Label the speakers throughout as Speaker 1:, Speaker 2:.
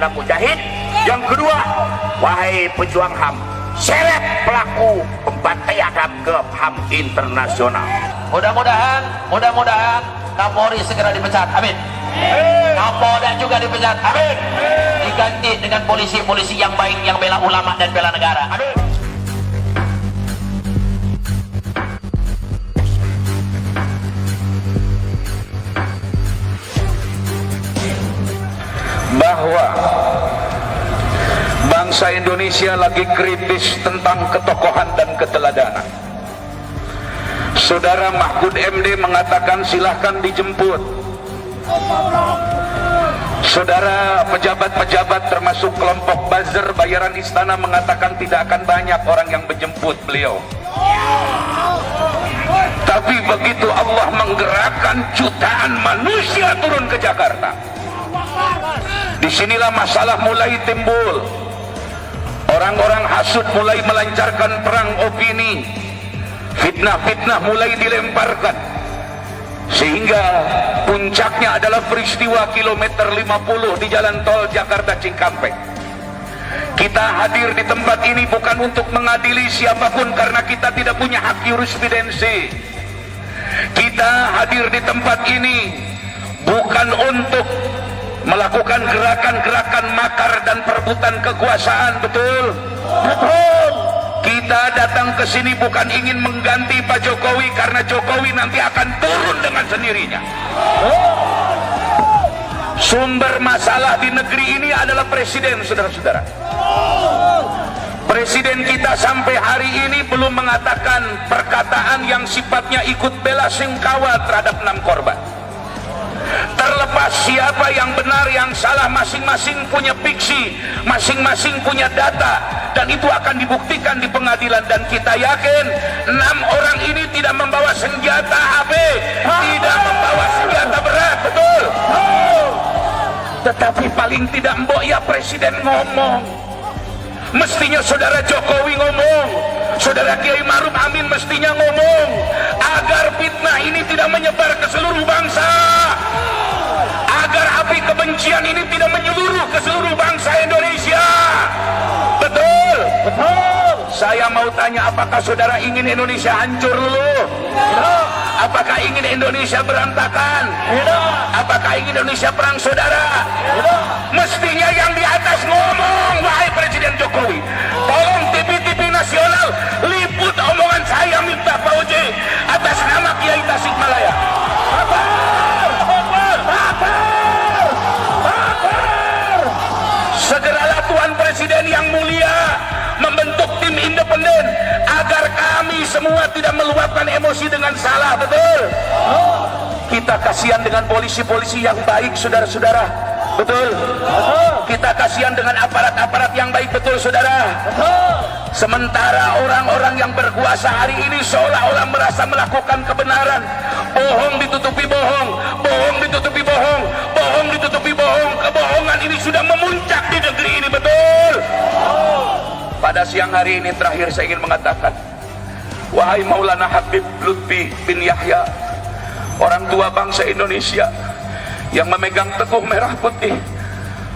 Speaker 1: anak mujahid. Yang kedua, wahai pejuang HAM, seret pelaku pembantaian HAM ke HAM internasional.
Speaker 2: Mudah-mudahan Kapolri segera dipecat, amin. Kapolda juga dipecat, amin. Diganti dengan polisi-polisi yang baik, yang bela ulama dan bela negara, amin.
Speaker 3: Bahwa bangsa Indonesia lagi kritis tentang ketokohan dan keteladanan. Saudara Mahfud MD mengatakan silahkan dijemput. Saudara pejabat-pejabat termasuk kelompok buzzer bayaran istana mengatakan tidak akan banyak orang yang menjemput beliau. Tapi begitu Allah menggerakkan jutaan manusia turun ke Jakarta, disinilah masalah mulai timbul. Orang-orang hasud mulai melancarkan perang opini, fitnah-fitnah mulai dilemparkan, sehingga puncaknya adalah peristiwa kilometer 50 di jalan tol Jakarta Cikampek. Kita hadir di tempat ini bukan untuk mengadili siapapun karena kita tidak punya hak jurisprudensi. Kita hadir di tempat ini bukan untuk melakukan gerakan-gerakan makar dan perebutan kekuasaan, betul? Betul. Kita datang ke sini bukan ingin mengganti Pak Jokowi karena Jokowi nanti akan turun dengan sendirinya. Sumber masalah di negeri ini adalah presiden, saudara-saudara. Presiden kita sampai hari ini belum mengatakan perkataan yang sifatnya ikut bela sungkawa terhadap 6 korban. Terlepas siapa yang benar yang salah, masing-masing punya fiksi, masing-masing punya data, dan itu akan dibuktikan di pengadilan. Dan kita yakin 6 orang ini tidak membawa senjata HP, tidak membawa senjata berat, betul? Tetapi paling tidak mbok ya presiden ngomong. Mestinya saudara Jokowi ngomong, saudara Kiai Maruf Amin mestinya ngomong, agar fitnah ini tidak menyebar ke seluruh bangsa, agar api kebencian ini tidak menyeluruh ke seluruh bangsa Indonesia. Betul? Betul. Saya mau tanya, apakah saudara ingin Indonesia hancur dulu? Tidak. Apakah ingin Indonesia berantakan? Tidak. Apakah ingin Indonesia perang saudara? Tidak. Mestinya yang di atas ngomong, wahai Presiden Jokowi. Tolong TV-TV nasional liput omongan saya minta Pak Oji atas nama Kiai Tasikmalaya. Segeralah Tuan Presiden yang mulia membentuk tim independen agar kami semua tidak meluapkan emosi dengan salah, betul? Kita kasihan dengan polisi-polisi yang baik, saudara-saudara, betul? Kita kasihan dengan aparat-aparat yang baik, betul saudara? Sementara orang-orang yang berkuasa hari ini seolah-olah merasa melakukan kebenaran, bohong ditutupi bohong, bohong ditutupi bohong, bohong ditutupi bohong. Kebohongan ini sudah memuncak di negeri ini, betul? Pada siang hari ini terakhir saya ingin mengatakan, wahai Maulana Habib Lutfi bin Yahya, orang tua bangsa Indonesia yang memegang teguh merah putih,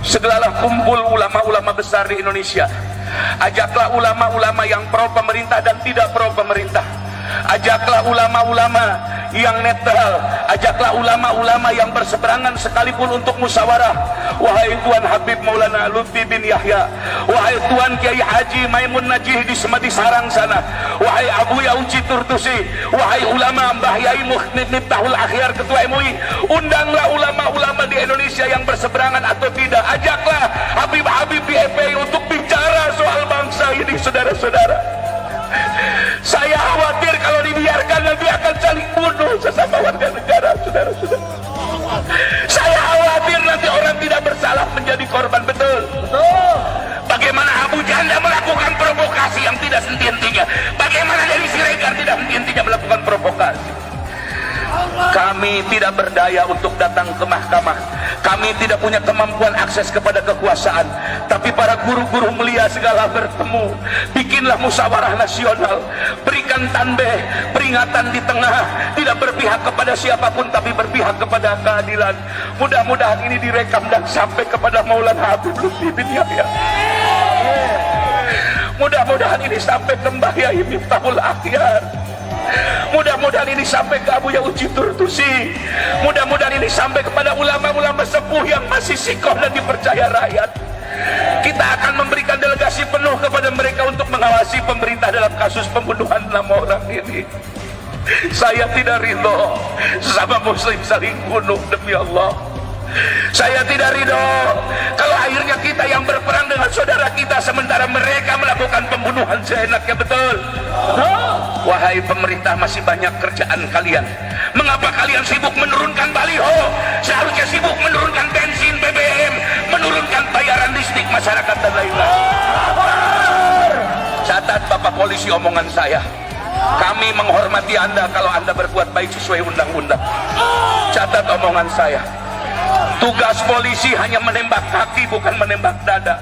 Speaker 3: segeralah kumpul ulama-ulama besar di Indonesia. Ajaklah ulama-ulama yang pro pemerintah dan tidak pro pemerintah. Ajaklah ulama-ulama yang netral, ajaklah ulama-ulama yang berseberangan sekalipun untuk musyawarah. Wahai Tuan Habib Maulana Lutfi bin Yahya, wahai Tuan Kiai Haji Maimun Najih di Semedi Sarang sana, wahai Abu Yauci Turtusi, wahai ulama Mbah Yai Miftahul Akhyar Ketua MUI, undanglah ulama-ulama di Indonesia yang berseberangan atau tidak. Ajaklah Habib-habib di FPI untuk bicara soal bangsa ini, saudara-saudara. Saya khawatir kalau dibiarkan nanti akan saling bunuh sesama warga negara, saudara-saudara. Saya khawatir nanti orang tidak bersalah menjadi korban, betul? Betul. Bagaimana Abu Janda melakukan provokasi yang tidak henti-hentinya? Bagaimana Denny Siregar tidak henti-hentinya melakukan provokasi? Kami tidak berdaya untuk datang ke mahkamah. Kami tidak punya kemampuan akses kepada kekuasaan. Tapi para guru-guru mulia segala bertemu. Bikinlah musyawarah nasional. Berikan pemberian tanbih, peringatan di tengah, tidak berpihak kepada siapapun tapi berpihak kepada keadilan. Mudah-mudahan ini direkam dan sampai kepada Maulana Habib Lutfi bin Yahya. Mudah-mudahan ini sampai ke Mbah Yai Miftahul Akhyar. Mudah-mudahan ini sampai ke Abu Yauji Turtusi. Mudah-mudahan ini sampai kepada ulama-ulama sepuh yang masih sikoh dan dipercaya rakyat. Kita akan memberikan delegasi penuh kepada mereka untuk mengawasi pemerintah dalam kasus pembunuhan 6 orang ini. Saya tidak ridho sesama muslim saling bunuh, demi Allah. Saya tidak ridho kalau akhirnya kita yang berperang dengan saudara kita sementara mereka melakukan pembunuhan seenaknya, betul? Wahai pemerintah, masih banyak kerjaan kalian. Mengapa kalian sibuk menurunkan baliho? Seharusnya sibuk menurunkan bensin, BBM, menurunkan bayaran listrik masyarakat dan lain-lain. Catat Bapak Polisi omongan saya. Kami menghormati Anda kalau Anda berbuat baik sesuai undang-undang. Catat omongan saya. Tugas polisi hanya menembak kaki, bukan menembak dada.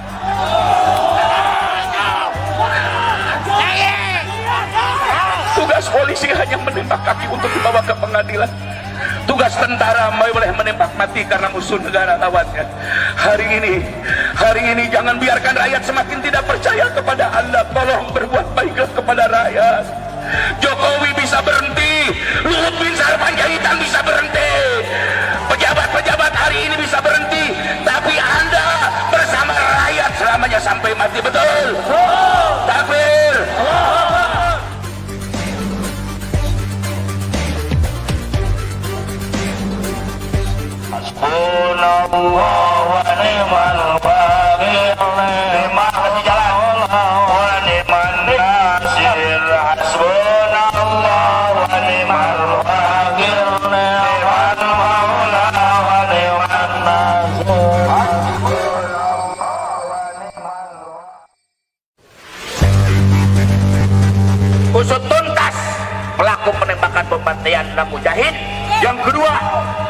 Speaker 3: Tugas polisi hanya menembak kaki untuk dibawa ke pengadilan. Tugas tentara boleh menembak mati karena musuh negara lawannya. Hari ini jangan biarkan rakyat semakin tidak percaya kepada Anda. Tolong berbuat baiklah kepada rakyat. Jokowi bisa berhenti, Luhut bin Sarpanjaitan bisa berhenti, pejabat-pejabat hari ini bisa berhenti, tapi Anda bersama rakyat selamanya sampai mati, betul? Takbir. Hasbunallah wa ni'mal wakil, ni'mal jalan wa ni'man nasir. Hasbunallah wa ni'mal wakil, ni'mal maula wa ni'man nasir. Usut tuntas pelaku penembakan pembantaian 6 mujahid. Yang kedua,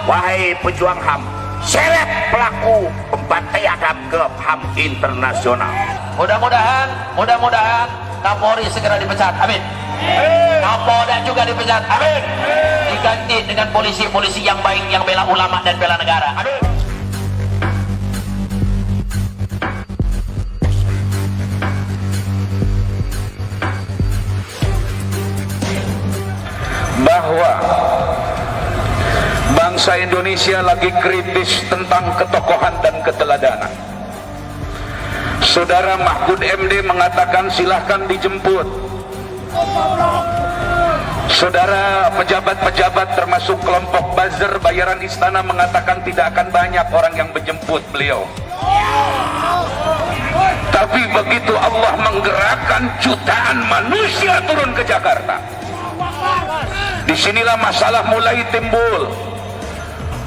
Speaker 3: wahai pejuang HAM, seret pelaku pembantaian HAM ke HAM internasional. Mudah-mudahan Kapolri segera dipecat, amin. Kapolda juga dipecat, amin. Diganti dengan polisi-polisi yang baik, yang bela ulama dan bela negara, amin. Bahwa bangsa Indonesia lagi kritis tentang ketokohan dan keteladanan. Saudara Mahfud MD mengatakan silahkan dijemput. Saudara pejabat-pejabat termasuk kelompok buzzer bayaran istana mengatakan tidak akan banyak orang yang menjemput beliau. Tapi begitu Allah menggerakkan jutaan manusia turun ke Jakarta, disinilah masalah mulai timbul.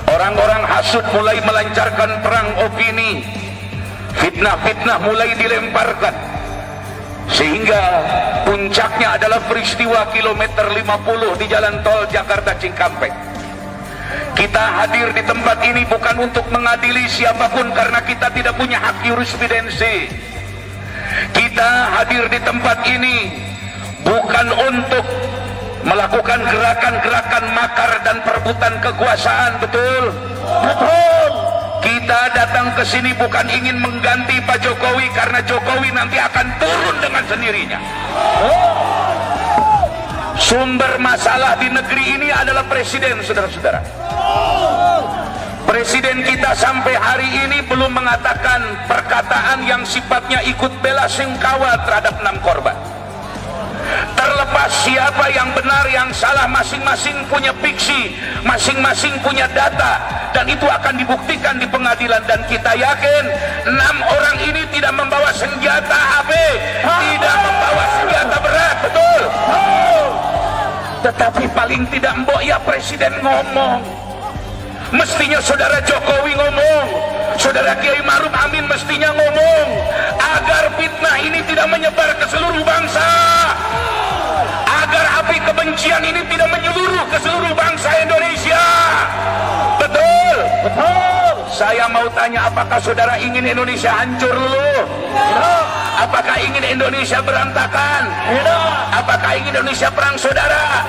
Speaker 3: Orang-orang hasut mulai melancarkan perang opini, fitnah-fitnah mulai dilemparkan, sehingga puncaknya adalah peristiwa kilometer 50 di jalan tol Jakarta Cikampek. Kita hadir di tempat ini bukan untuk mengadili siapapun karena kita tidak punya hak jurisprudensi. Kita hadir di tempat ini bukan untuk melakukan gerakan-gerakan makar dan perebutan kekuasaan, betul? Betul. Kita datang ke sini bukan ingin mengganti Pak Jokowi karena Jokowi nanti akan turun dengan sendirinya. Sumber masalah di negeri ini adalah presiden, saudara-saudara. Presiden kita sampai hari ini belum mengatakan perkataan yang sifatnya ikut bela sungkawa terhadap 6 korban. Terlepas siapa yang benar yang salah, masing-masing punya fiksi, masing-masing punya data, dan itu akan dibuktikan di pengadilan. Dan kita yakin 6 orang ini tidak membawa senjata AB, tidak membawa senjata berat, betul? Tetapi paling tidak mbok ya presiden ngomong. Mestinya saudara Jokowi ngomong, saudara Kiai Maruf Amin mestinya ngomong, agar fitnah ini tidak menyebar ke seluruh bangsa, agar api kebencian ini tidak menyeluruh ke seluruh bangsa Indonesia. Betul? Betul. Saya mau tanya, apakah saudara ingin Indonesia hancur dulu? Apakah ingin Indonesia berantakan? Apakah ingin Indonesia perang saudara?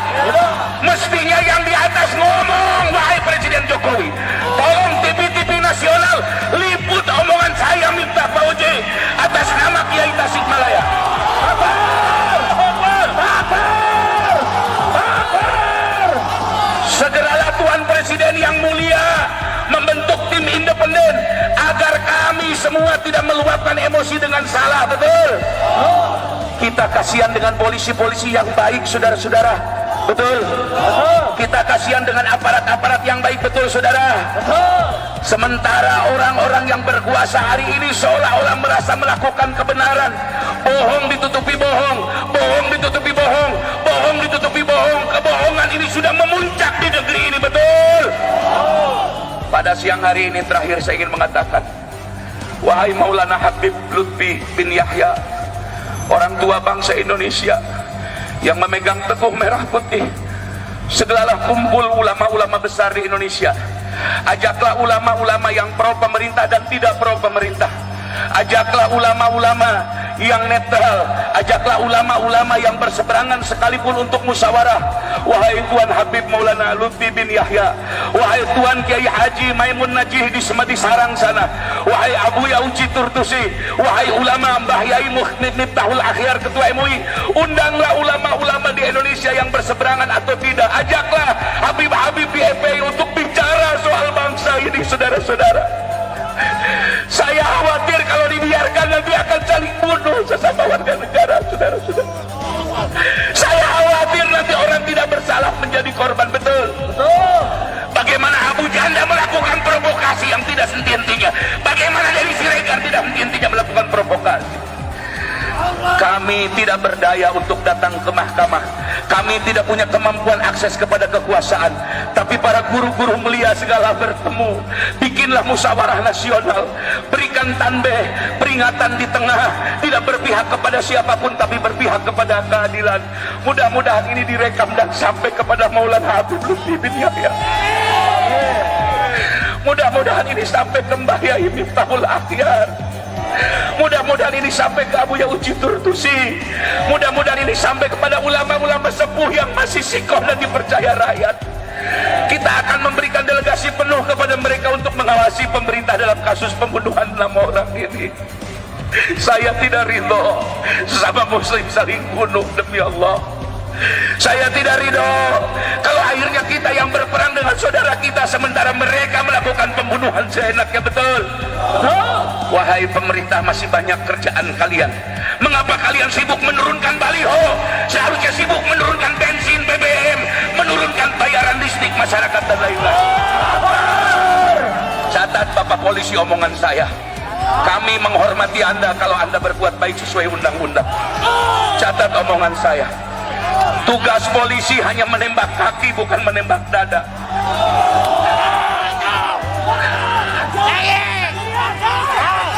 Speaker 3: Mestinya yang di atas ngomong, wahai Presiden Jokowi. Tolong TV-TV nasional liput omongan saya Miftah Fauzi atas nama Kiai Tasikmalaya. Segeralah Tuan Presiden yang mulia membentuk tim independen agar kami semua tidak meluapkan emosi dengan salah, betul? Kita kasihan dengan polisi-polisi yang baik, saudara-saudara, betul? Kita kasihan dengan aparat-aparat yang baik, betul, saudara? Sementara orang-orang yang berkuasa hari ini seolah-olah merasa melakukan kebenaran, bohong ditutupi bohong, bohong ditutupi bohong, bohong ditutupi bohong. Kebohongan ini sudah memuncak di negeri ini, betul? Pada siang hari ini terakhir saya ingin mengatakan, wahai Maulana Habib Lutfi bin Yahya, orang tua bangsa Indonesia yang memegang teguh merah putih, segeralah kumpul ulama-ulama besar di Indonesia. Ajaklah ulama-ulama yang pro pemerintah dan tidak pro pemerintah. Ajaklah ulama-ulama yang netral, ajaklah ulama-ulama yang berseberangan sekalipun untuk musyawarah. Wahai Tuan Habib Maulana Lutfi bin Yahya, wahai Tuan Kiai Haji Maimun Najih di Semedi Sarang sana, wahai Abu Yauci Turtusi, wahai ulama Mbah Yai Miftahul Akhyar Ketua MUI, undanglah ulama-ulama di Indonesia yang berseberangan atau tidak. Ajaklah Habib-habib di FPI untuk bicara soal bangsa ini, saudara-saudara. Saya khawatir kalau dibiarkan nanti akan saling bunuh sesama warga negara, saudara-saudara. Saya khawatir nanti orang tidak bersalah menjadi korban, betul? Bagaimana Abu Janda melakukan provokasi yang tidak henti-hentinya? Bagaimana dari Siregar tidak henti-hentinya melakukan provokasi? Kami tidak berdaya untuk datang ke mahkamah. Kami tidak punya kemampuan akses kepada kekuasaan. Tapi para guru-guru mulia segala bertemu. Bikinlah musyawarah nasional. Berikan tanbih, peringatan di tengah. Tidak berpihak kepada siapapun, tapi berpihak kepada keadilan. Mudah-mudahan ini direkam dan sampai kepada Maulana Habib Lutfi bin Yahya. Mudah-mudahan ini sampai ke Mbah Yai Miftahul Akhyar. Mudah-mudahan ini sampai ke Abu Yauci Turtusi. Mudah-mudahan ini sampai kepada ulama-ulama sepuh yang masih sikoh dan dipercaya rakyat. Kita akan memberikan delegasi penuh kepada mereka untuk mengawasi pemerintah dalam kasus pembunuhan 6 orang ini. Saya tidak ridho sesama muslim saling bunuh, demi Allah. Saya tidak ridho kalau akhirnya kita yang berperang dengan saudara kita sementara mereka melakukan pembunuhan seenaknya, betul? Wahai pemerintah, masih banyak kerjaan kalian. Mengapa kalian sibuk menurunkan baliho? Seharusnya sibuk menurunkan bensin, BBM, menurunkan bayaran listrik masyarakat dan lain-lain. Catat Bapak Polisi omongan saya. Kami menghormati Anda kalau Anda berbuat baik sesuai undang-undang. Catat omongan saya. Tugas polisi hanya menembak kaki, bukan menembak dada.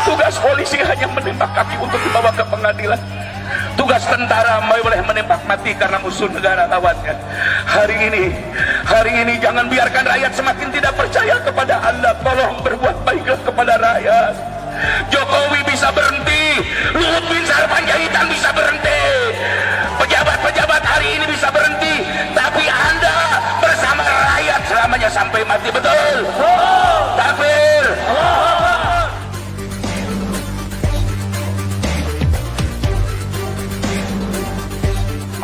Speaker 3: Tugas polisi hanya menembak kaki untuk dibawa ke pengadilan. Tugas tentara boleh menembak mati karena musuh negara lawannya. Hari ini jangan biarkan rakyat semakin tidak percaya kepada Anda. Tolong berbuat baiklah kepada rakyat. Jokowi bisa berhenti, Luhut bin Sarpanjaitan bisa berhenti, pejabat-pejabat hari ini bisa berhenti, tapi Anda bersama rakyat selamanya sampai mati, betul? Takbir.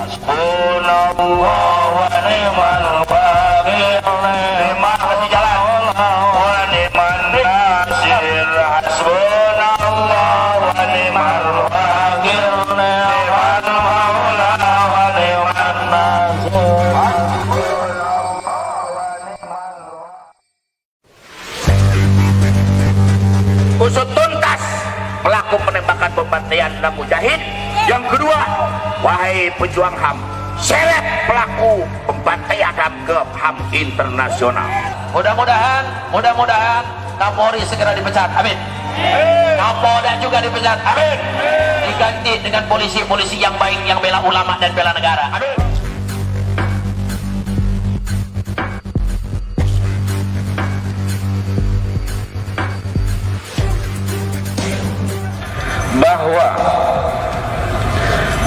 Speaker 3: Hasbunallah wa ni'mal wakil, ni'mal jalan wa ni'man nasir. Hasbunallah wa ni'mal wakil, ni'mal maula wa ni'man nasir. Usut tuntas pelaku penembakan pembantaian 6 mujahid. Yang kedua, wahai pejuang HAM, seret pelaku pembantaian HAM ke HAM internasional. Mudah-mudahan Kapolri segera dipecat, amin. Kapolda juga dipecat, amin. Diganti dengan polisi-polisi yang baik, yang bela ulama dan bela negara, amin. bahwa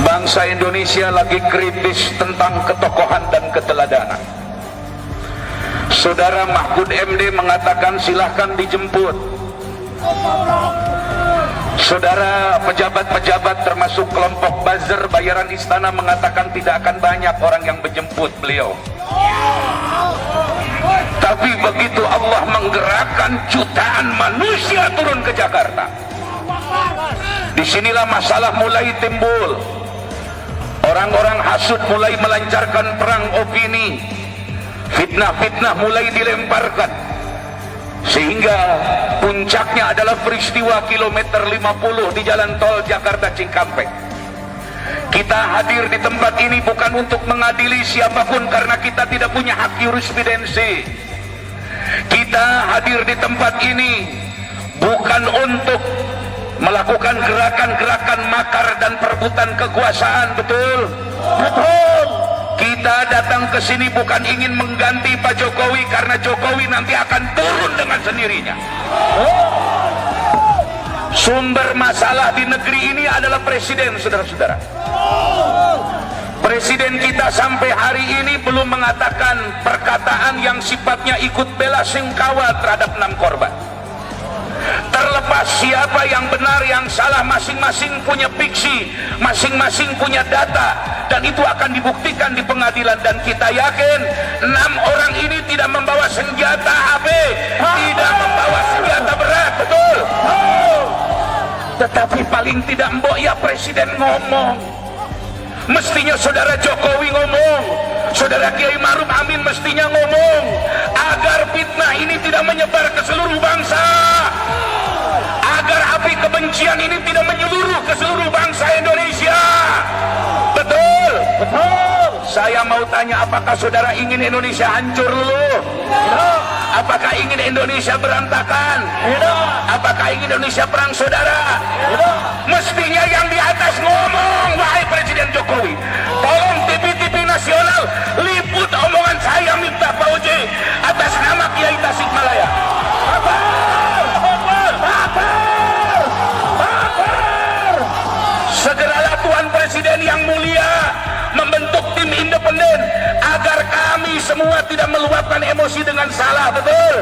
Speaker 3: bangsa Indonesia lagi kritis tentang ketokohan dan keteladanan. Saudara Mahfud MD mengatakan silahkan dijemput. Saudara pejabat-pejabat termasuk kelompok buzzer bayaran istana mengatakan tidak akan banyak orang yang menjemput beliau. Tapi begitu Allah menggerakkan jutaan manusia turun ke Jakarta, disinilah masalah mulai timbul. Orang-orang hasud mulai melancarkan perang opini, fitnah-fitnah mulai dilemparkan, sehingga puncaknya adalah peristiwa kilometer 50 di jalan tol Jakarta Cikampek. Kita hadir di tempat ini bukan untuk mengadili siapapun karena kita tidak punya hak jurisprudensi. Kita hadir di tempat ini bukan untuk melakukan gerakan-gerakan makar dan perebutan kekuasaan, betul? Betul. Kita datang ke sini bukan ingin mengganti Pak Jokowi karena Jokowi nanti akan turun dengan sendirinya. Sumber masalah di negeri ini adalah presiden, saudara-saudara. Presiden kita sampai hari ini belum mengatakan perkataan yang sifatnya ikut bela sungkawa terhadap 6 korban. Terlepas siapa yang benar yang salah, masing-masing punya fiksi, masing-masing punya data, dan itu akan dibuktikan di pengadilan. Dan kita yakin 6 orang ini tidak membawa senjata HP, tidak membawa senjata berat, betul? Tetapi paling tidak mbok ya presiden ngomong. Mestinya saudara Jokowi ngomong, saudara Kiai Maruf Amin mestinya ngomong, agar fitnah ini tidak menyebar ke seluruh bangsa, agar api kebencian ini tidak menyeluruh ke seluruh bangsa Indonesia. Betul? Betul. Saya mau tanya, apakah saudara ingin Indonesia hancur dulu? Apakah ingin Indonesia berantakan? Apakah ingin Indonesia perang saudara? Mestinya yang di atas ngomong, wahai Presiden Jokowi. Tolong TV-TV nasional liput omongan saya, minta Pak Oji atas nama Kiai Tasikmalaya. Segeralah Tuan Presiden yang mulia membentuk tim independen agar kami semua tidak meluapkan emosi dengan salah, betul?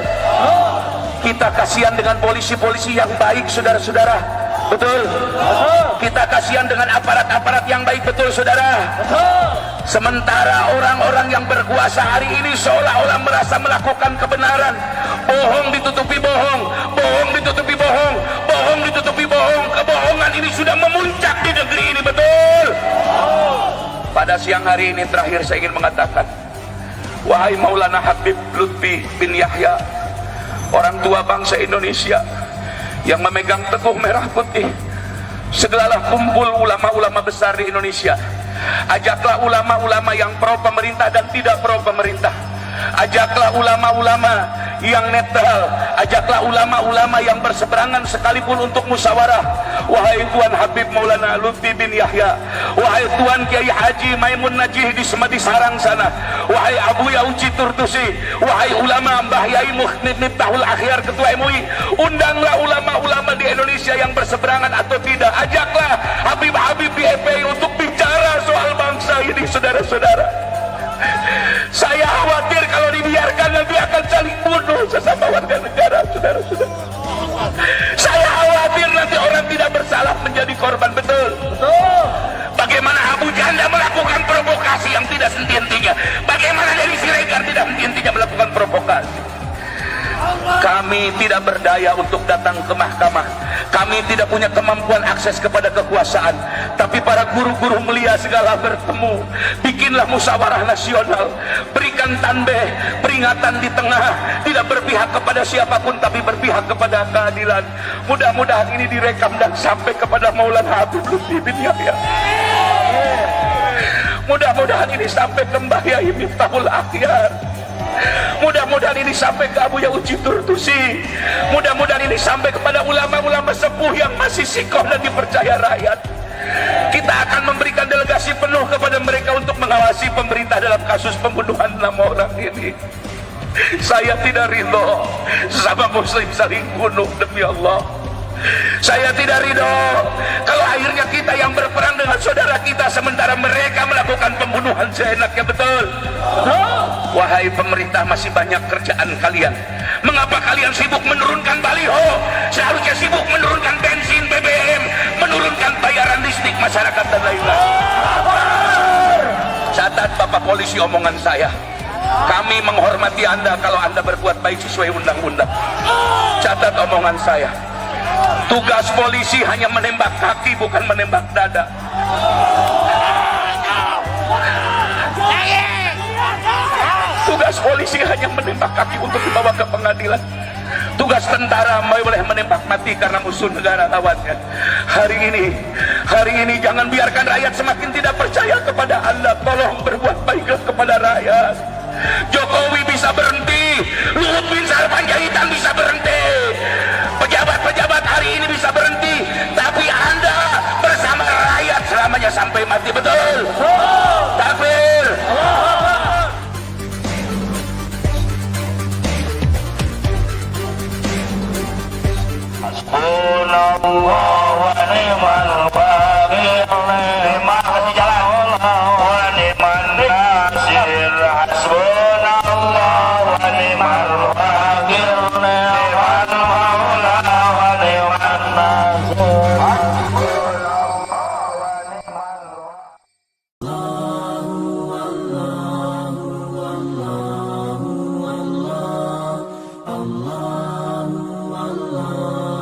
Speaker 3: Kita kasihan dengan polisi-polisi yang baik, saudara-saudara, betul? Kita kasihan dengan aparat-aparat yang baik, betul saudara? Sementara orang-orang yang berkuasa hari ini seolah-olah merasa melakukan kebenaran, bohong ditutupi bohong, bohong ditutupi bohong, bohong ditutupi bohong. Kebohongan ini sudah memuncak di negeri ini, betul? Pada siang hari ini terakhir saya ingin mengatakan, wahai Maulana Habib Lutfi bin Yahya, orang tua bangsa Indonesia yang memegang teguh merah putih, segeralah kumpul ulama-ulama besar di Indonesia. Ajaklah ulama-ulama yang pro pemerintah dan tidak pro pemerintah. Ajaklah ulama-ulama yang netral, ajaklah ulama-ulama yang berseberangan sekalipun untuk musyawarah. Wahai Tuan Habib Maulana Lutfi bin Yahya, wahai Tuan Kiai Haji Maimun Najih di Semedi Sarang sana, wahai Abu Yauci Turtusi, wahai ulama Mbah Yai Miftahul Akhyar Ketua MUI, undanglah ulama-ulama di Indonesia yang berseberangan atau tidak. Ajaklah Habib-habib di FPI untuk bicara soal bangsa ini, saudara-saudara. Saya khawatir kalau dibiarkan nanti akan saling bunuh sesama warga negara, saudara-saudara. Saya khawatir nanti orang tidak bersalah menjadi korban, betul? Betul. Bagaimana Abu Janda melakukan provokasi yang tidak henti-hentinya? Bagaimana Denny Siregar tidak henti-hentinya melakukan provokasi? Kami tidak berdaya untuk datang ke mahkamah. Kami tidak punya kemampuan akses kepada kekuasaan. Tapi para guru-guru mulia segala bertemu. Bikinlah musyawarah nasional. Berikan tanbih, peringatan di tengah. Tidak berpihak kepada siapapun, tapi berpihak kepada keadilan. Mudah-mudahan ini direkam dan sampai kepada Maulana Habib Lutfi bin Yahya. Mudah-mudahan ini sampai ke Mbah Yai Miftahul Akhyar. Mudah-mudahan ini sampai ke Abu Yauci Turtusi. Mudah-mudahan ini sampai kepada ulama-ulama sepuh yang masih sikoh dan dipercaya rakyat. Kita akan memberikan delegasi penuh kepada mereka untuk mengawasi pemerintah dalam kasus pembunuhan 6 orang ini. Saya tidak ridho sesama muslim saling bunuh, demi Allah. Saya tidak ridho kalau akhirnya kita yang berperang dengan saudara kita sementara mereka melakukan pembunuhan seenaknya, betul? Wahai pemerintah, masih banyak kerjaan kalian. Mengapa kalian sibuk menurunkan baliho? Seharusnya sibuk menurunkan bensin, BBM, menurunkan bayaran listrik masyarakat dan lain-lain. Catat Bapak Polisi omongan saya. Kami menghormati Anda kalau Anda berbuat baik sesuai undang-undang. Catat omongan saya. Tugas polisi hanya menembak kaki, bukan menembak dada. Tugas polisi hanya menembak kaki untuk dibawa ke pengadilan. Tugas tentara boleh menembak mati karena musuh negara lawannya. Hari ini jangan biarkan rakyat semakin tidak percaya kepada Anda. Tolong berbuat baiklah kepada rakyat. Jokowi bisa berhenti, Luhut bin Sarpanjaitan bisa berhenti, pejabat-pejabat hari ini bisa berhenti, tapi Anda bersama rakyat selamanya sampai mati, betul? Takbir.
Speaker 2: Hasbunallah wa ni'mal wakil, ni'mal kasih jalan wa ni'man nasir. Hasbunallah wa ni'mal wakil, ni'mal maula wa ni'man nasir.
Speaker 4: Allah